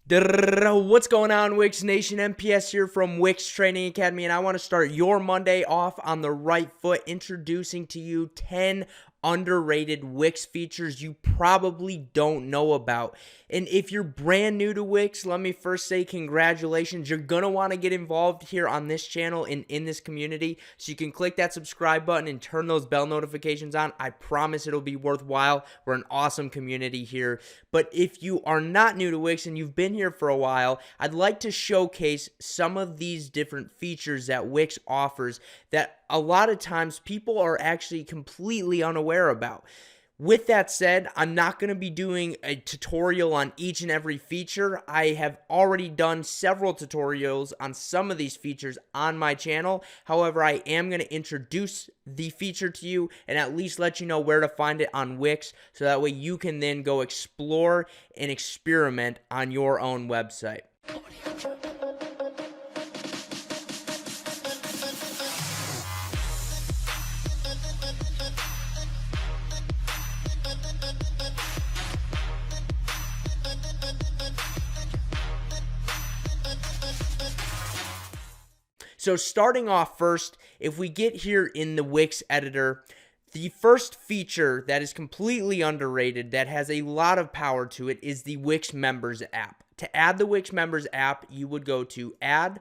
What's going on, Wix Nation? MPS here from Wix Training Academy, and I want to start your Monday off on the right foot, introducing to you 10 underrated Wix features you probably don't know about. And if you're brand new to Wix, let me first say congratulations. You're going to want to get involved here on this channel and in this community, so you can click that subscribe button and turn those bell notifications on. I promise it'll be worthwhile. We're an awesome community here. But if you are not new to Wix and you've been here for a while, I'd like to showcase some of these different features that Wix offers that a lot of times people are actually completely unaware about. With that said, I'm not going to be doing a tutorial on each and every feature. I have already done several tutorials on some of these features on my channel. However, I am going to introduce the feature to you and at least let you know where to find it on Wix, so that way you can then go explore and experiment on your own website. So starting off first, if we get here in the Wix Editor, the first feature that is completely underrated, that has a lot of power to it, is the Wix Members App. To add the Wix Members App, you would go to Add,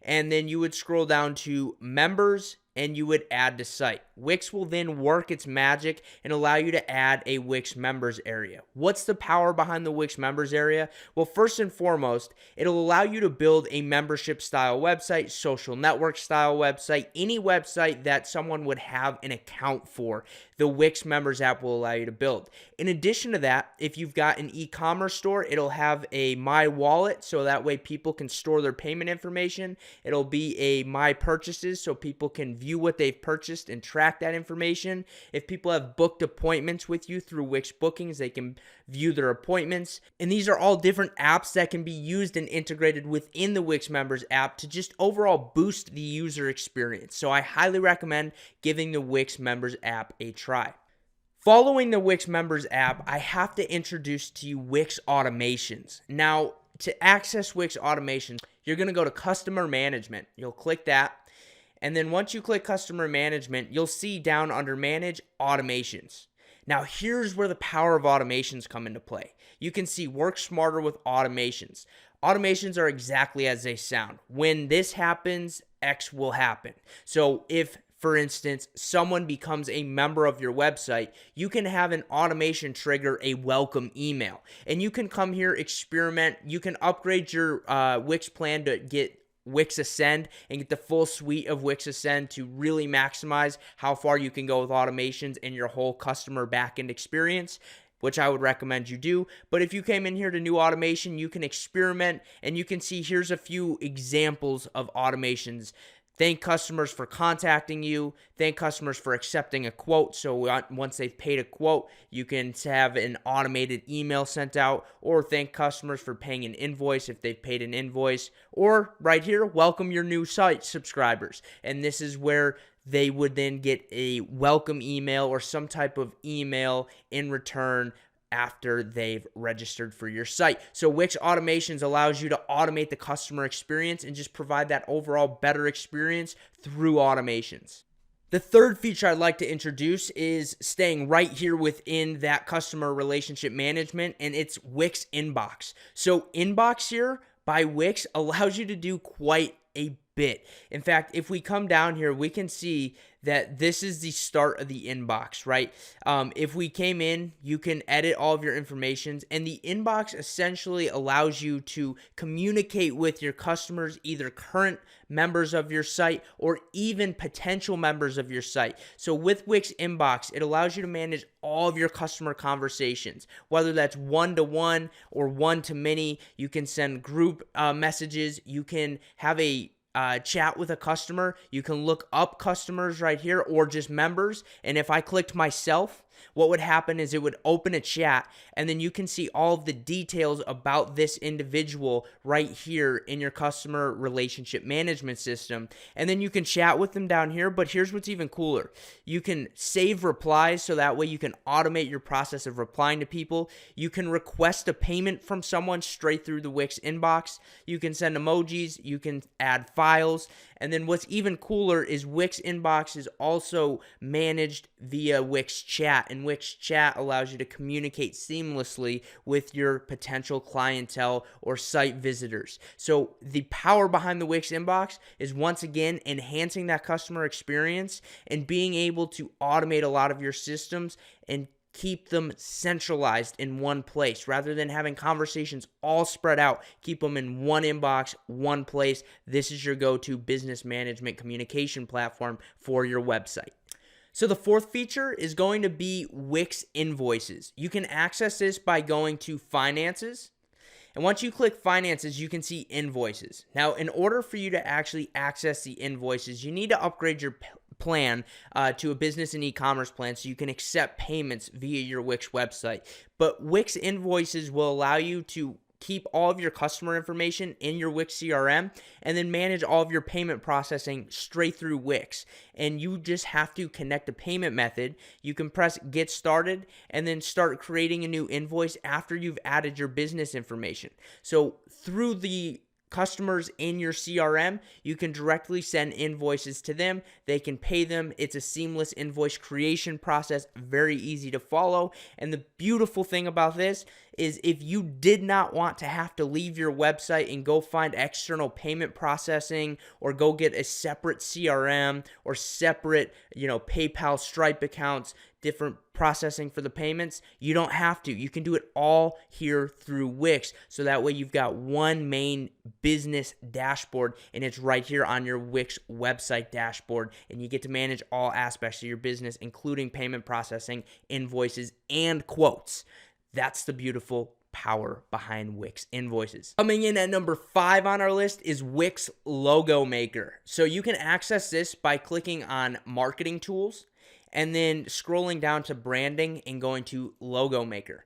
and then you would scroll down to Members, and you would add to site. Wix will then work its magic and allow you to add a Wix members area. What's the power behind the Wix members area? Well, first and foremost, it'll allow you to build a membership style website, social network style website, any website that someone would have an account for. The Wix members app will allow you to build. In addition to that, if you've got an e-commerce store, it'll have a My Wallet, so that way people can store their payment information. It'll be a My Purchases, so people can view what they've purchased and track that information. If people have booked appointments with you through Wix Bookings, they can view their appointments. And these are all different apps that can be used and integrated within the Wix Members app to just overall boost the user experience. So I highly recommend giving the Wix Members app a try. Following the Wix Members app, I have to introduce to you Wix Automations. Now, to access Wix Automations, you're going to go to Customer Management. You'll click that. And then once you click Customer Management, you'll see down under Manage Automations. Now here's where the power of automations come into play. You can see Work Smarter with Automations. Automations are exactly as they sound. When this happens, X will happen. So if, for instance, someone becomes a member of your website, you can have an automation trigger a welcome email. And you can come here, experiment. You can upgrade your Wix plan to get Wix Ascend and get the full suite of Wix Ascend to really maximize how far you can go with automations and your whole customer backend experience, which I would recommend you do. But if you came in here to new automation, you can experiment, and you can see here's a few examples of automations. Thank customers for contacting you. Thank customers for accepting a quote. So once they've paid a quote, you can have an automated email sent out. Or thank customers for paying an invoice if they've paid an invoice. Or right here, welcome your new site subscribers. And this is where they would then get a welcome email or some type of email in return after they've registered for your site. So Wix Automations allows you to automate the customer experience and just provide that overall better experience through automations. The third feature I'd like to introduce is staying right here within that customer relationship management, and it's Wix Inbox. So Inbox here by Wix allows you to do quite a bit. In fact, if we come down here, we can see that this is the start of the inbox, right? If we came in, you can edit all of your information, and the inbox essentially allows you to communicate with your customers, either current members of your site or even potential members of your site. So with Wix Inbox, it allows you to manage all of your customer conversations, whether that's one-to-one or one-to-many. You can send group messages. You can have a chat with a customer. You can look up customers right here or just members. And if I clicked myself, What would happen is it would open a chat, and then you can see all of the details about this individual right here in your customer relationship management system. And then you can chat with them down here, but here's what's even cooler. You can save replies, so that way you can automate your process of replying to people. You can request a payment from someone straight through the Wix inbox. You can send emojis, you can add files, and then what's even cooler is Wix Inbox is also managed via Wix Chat, and Wix Chat allows you to communicate seamlessly with your potential clientele or site visitors. So the power behind the Wix Inbox is, once again, enhancing that customer experience and being able to automate a lot of your systems and keep them centralized in one place rather than having conversations all spread out. Keep them in one inbox, one place. This is your go-to business management communication platform for your website. So the fourth feature is going to be Wix Invoices. You can access this by going to Finances. And once you click Finances, you can see Invoices. Now, in order for you to actually access the invoices, you need to upgrade your plan to a business and e-commerce plan so you can accept payments via your Wix website. But Wix Invoices will allow you to keep all of your customer information in your Wix CRM and then manage all of your payment processing straight through Wix. And you just have to connect a payment method. You can press Get Started and then start creating a new invoice after you've added your business information. So through the customers in your CRM, you can directly send invoices to them. They can pay them. It's a seamless invoice creation process, very easy to follow. And the beautiful thing about this is if you did not want to have to leave your website and go find external payment processing or go get a separate CRM or separate, PayPal, Stripe accounts, different processing for the payments, you don't have to. You can do it all here through Wix. So that way you've got one main business dashboard, and it's right here on your Wix website dashboard, and you get to manage all aspects of your business, including payment processing, invoices, and quotes. That's the beautiful power behind Wix Invoices. Coming in at number 5 on our list is Wix Logo Maker. So you can access this by clicking on Marketing Tools and then scrolling down to Branding and going to Logo Maker.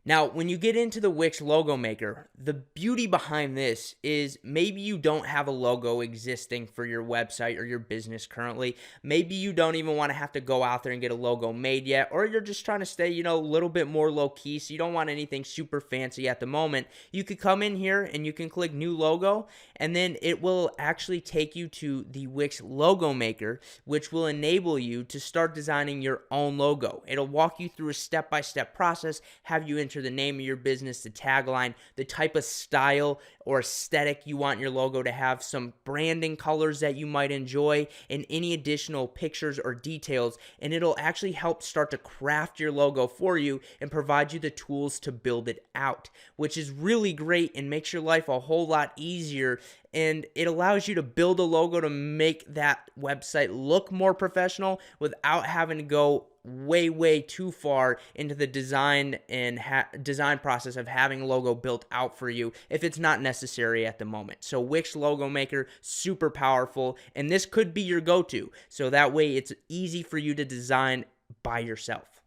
Now, when you get into the Wix Logo Maker, the beauty behind this is maybe you don't have a logo existing for your website or your business currently. Maybe you don't even want to have to go out there and get a logo made yet, or you're just trying to stay, a little bit more low key, so you don't want anything super fancy at the moment. You could come in here and you can click New Logo, and then it will actually take you to the Wix Logo Maker, which will enable you to start designing your own logo. It'll walk you through a step-by-step process, have you enter the name of your business, the tagline, the type of style or aesthetic you want your logo to have, some branding colors that you might enjoy, and any additional pictures or details. And it'll actually help start to craft your logo for you and provide you the tools to build it out, which is really great and makes your life a whole lot easier. And it allows you to build a logo to make that website look more professional without having to go way too far into the design and design process of having a logo built out for you if it's not necessary at the moment. So Wix Logo Maker, super powerful, and this could be your go-to. So that way it's easy for you to design by yourself.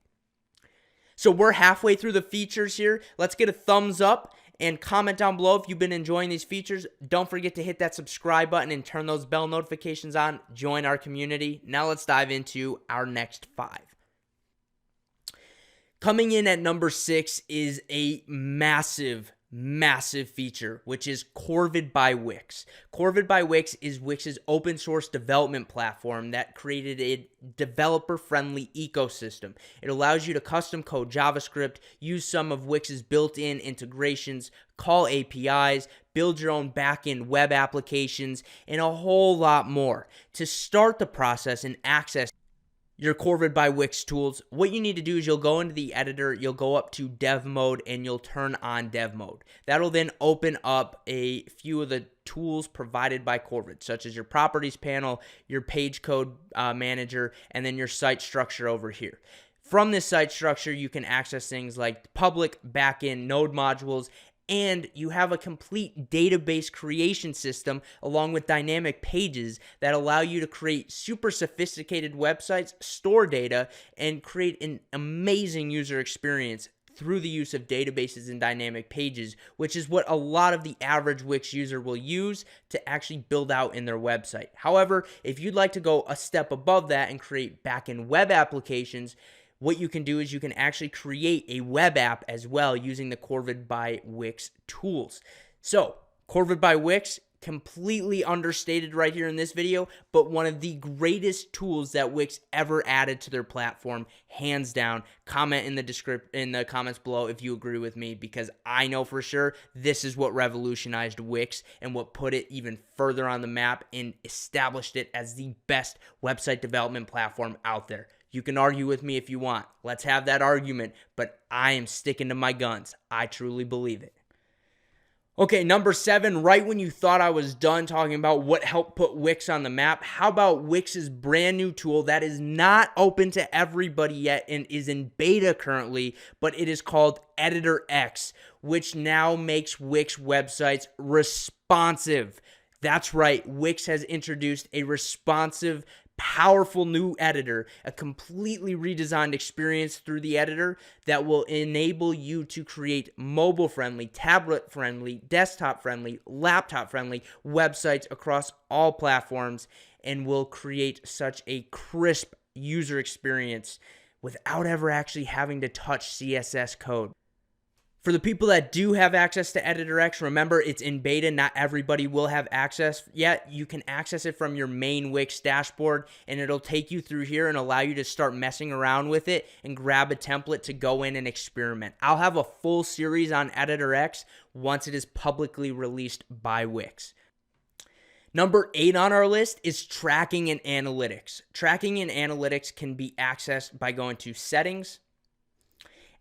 So we're halfway through the features here. Let's get a thumbs up and comment down below if you've been enjoying these features. Don't forget to hit that subscribe button and turn those bell notifications on. Join our community. Now let's dive into our next 5. Coming in at number 6 is a massive feature, which is Corvid by Wix. Corvid by Wix is Wix's open source development platform that created a developer-friendly ecosystem. It allows you to custom code JavaScript, use some of Wix's built-in integrations, call APIs, build your own back-end web applications, and a whole lot more. To start the process and access your Corvid by Wix tools, what you need to do is you'll go into the editor, you'll go up to dev mode, and you'll turn on dev mode. That'll then open up a few of the tools provided by Corvid, such as your properties panel, your page code manager, and then your site structure over here. From this site structure, you can access things like public, backend, node modules, And you have a complete database creation system along with dynamic pages that allow you to create super sophisticated websites, store data, and create an amazing user experience through the use of databases and dynamic pages, which is what a lot of the average Wix user will use to actually build out in their website. However, if you'd like to go a step above that and create back-end web applications, what you can do is you can actually create a web app as well using the Corvid by Wix tools. So, Corvid by Wix, completely understated right here in this video, but one of the greatest tools that Wix ever added to their platform, hands down. Comment in the comments below if you agree with me, because I know for sure this is what revolutionized Wix and what put it even further on the map and established it as the best website development platform out there. You can argue with me if you want. Let's have that argument, but I am sticking to my guns. I truly believe it. Okay, number 7, right when you thought I was done talking about what helped put Wix on the map, how about Wix's brand new tool that is not open to everybody yet and is in beta currently, but it is called Editor X, which now makes Wix websites responsive. That's right, Wix has introduced a responsive, powerful new editor, a completely redesigned experience through the editor that will enable you to create mobile-friendly, tablet-friendly, desktop-friendly, laptop-friendly websites across all platforms, and will create such a crisp user experience without ever actually having to touch CSS code. For the people that do have access to Editor X, remember it's in beta. Not everybody will have access yet. You can access it from your main Wix dashboard, and it'll take you through here and allow you to start messing around with it and grab a template to go in and experiment. I'll have a full series on Editor X once it is publicly released by Wix. Number 8 on our list is tracking and analytics. Tracking and analytics can be accessed by going to Settings,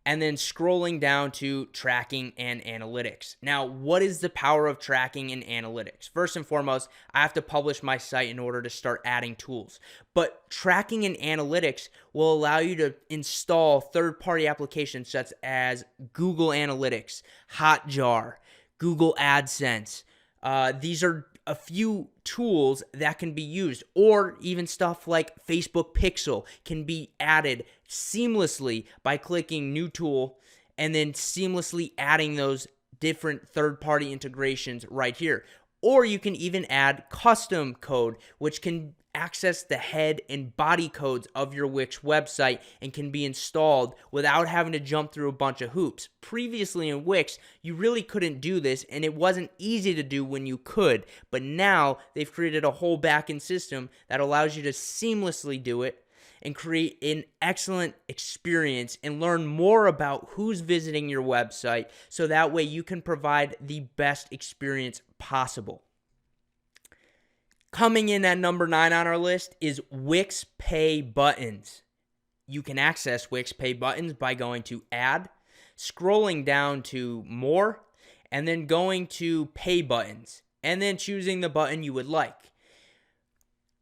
and then scrolling down to tracking and analytics. Now, what is the power of tracking and analytics? First and foremost, I have to publish my site in order to start adding tools. But tracking and analytics will allow you to install third-party applications such as Google Analytics, Hotjar, Google AdSense. These are a few tools that can be used, or even stuff like Facebook Pixel can be added seamlessly by clicking new tool and then seamlessly adding those different third-party integrations right here. Or you can even add custom code, which can access the head and body codes of your Wix website and can be installed without having to jump through a bunch of hoops. Previously in Wix, you really couldn't do this, and it wasn't easy to do when you could, but now they've created a whole backend system that allows you to seamlessly do it and create an excellent experience and learn more about who's visiting your website, so that way you can provide the best experience possible. Coming in at number 9 on our list is Wix Pay Buttons. You can access Wix Pay Buttons by going to Add, scrolling down to More, and then going to Pay Buttons, and then choosing the button you would like.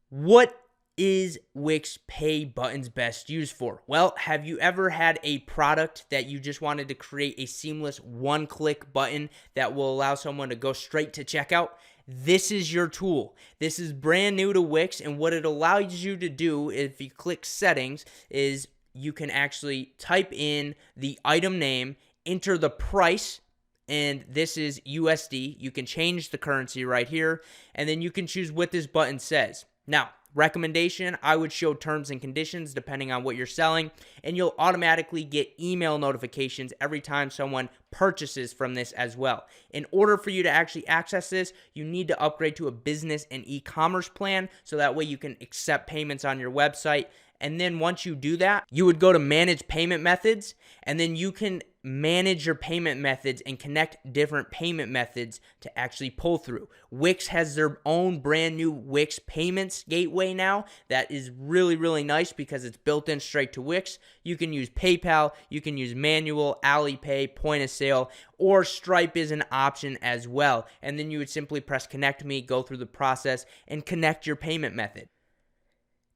What is Wix Pay Buttons best used for? Well, have you ever had a product that you just wanted to create a seamless one-click button that will allow someone to go straight to checkout? This is your tool. This is brand new to Wix, and what it allows you to do if you click Settings is you can actually type in the item name, enter the price, and this is USD. You can change the currency right here, and then you can choose what this button says. Now, recommendation, I would show terms and conditions depending on what you're selling, and you'll automatically get email notifications every time someone purchases from this as well. In order for you to actually access this, you need to upgrade to a business and e-commerce plan, so that way you can accept payments on your website. And then once you do that, you would go to manage payment methods, and then you can manage your payment methods and connect different payment methods to actually pull through. Wix has their own brand new Wix payments gateway now that is really, really nice because it's built in straight to Wix. You can use PayPal, you can use Manual, Alipay, Point of Sale, or Stripe is an option as well. And then you would simply press Connect Me, go through the process, and connect your payment method.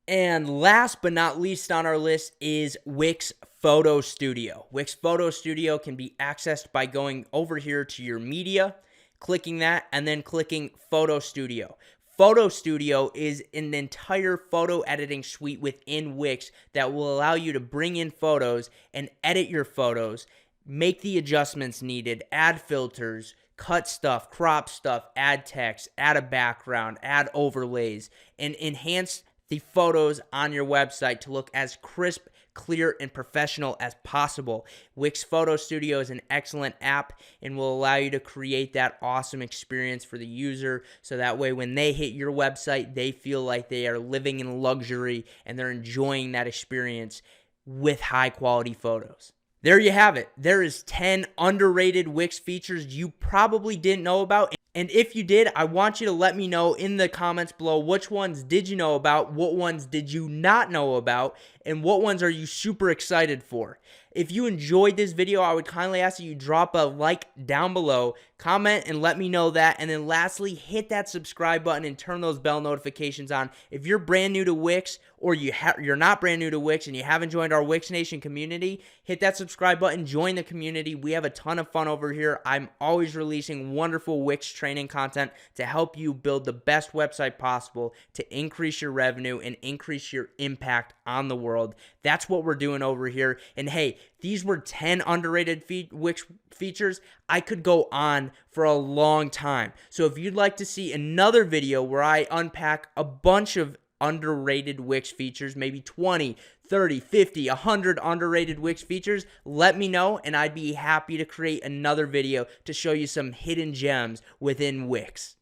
And last but not least on our list is Wix Photo Studio. Wix Photo Studio can be accessed by going over here to your media, clicking that, and then clicking Photo Studio. Photo Studio is an entire photo editing suite within Wix that will allow you to bring in photos and edit your photos, make the adjustments needed, add filters, cut stuff, crop stuff, add text, add a background, add overlays, and enhance the photos on your website to look as crisp, clear, and professional as possible. Wix Photo Studio is an excellent app and will allow you to create that awesome experience for the user, so that way when they hit your website, they feel like they are living in luxury and they're enjoying that experience with high quality photos. There you have it. There is 10 underrated Wix features you probably didn't know about. And if you did, I want you to let me know in the comments below which ones did you know about, what ones did you not know about, and what ones are you super excited for. If you enjoyed this video, I would kindly ask that you drop a like down below, comment and let me know that, and then lastly, hit that subscribe button and turn those bell notifications on. If you're brand new to Wix, or you're not brand new to Wix and you haven't joined our Wix Nation community, hit that subscribe button, join the community. We have a ton of fun over here. I'm always releasing wonderful Wix training content to help you build the best website possible to increase your revenue and increase your impact on the world. That's what we're doing over here. And hey, these were 10 underrated Wix features. I could go on for a long time. So if you'd like to see another video where I unpack a bunch of underrated Wix features, maybe 20, 30, 50, 100 underrated Wix features, let me know and I'd be happy to create another video to show you some hidden gems within Wix.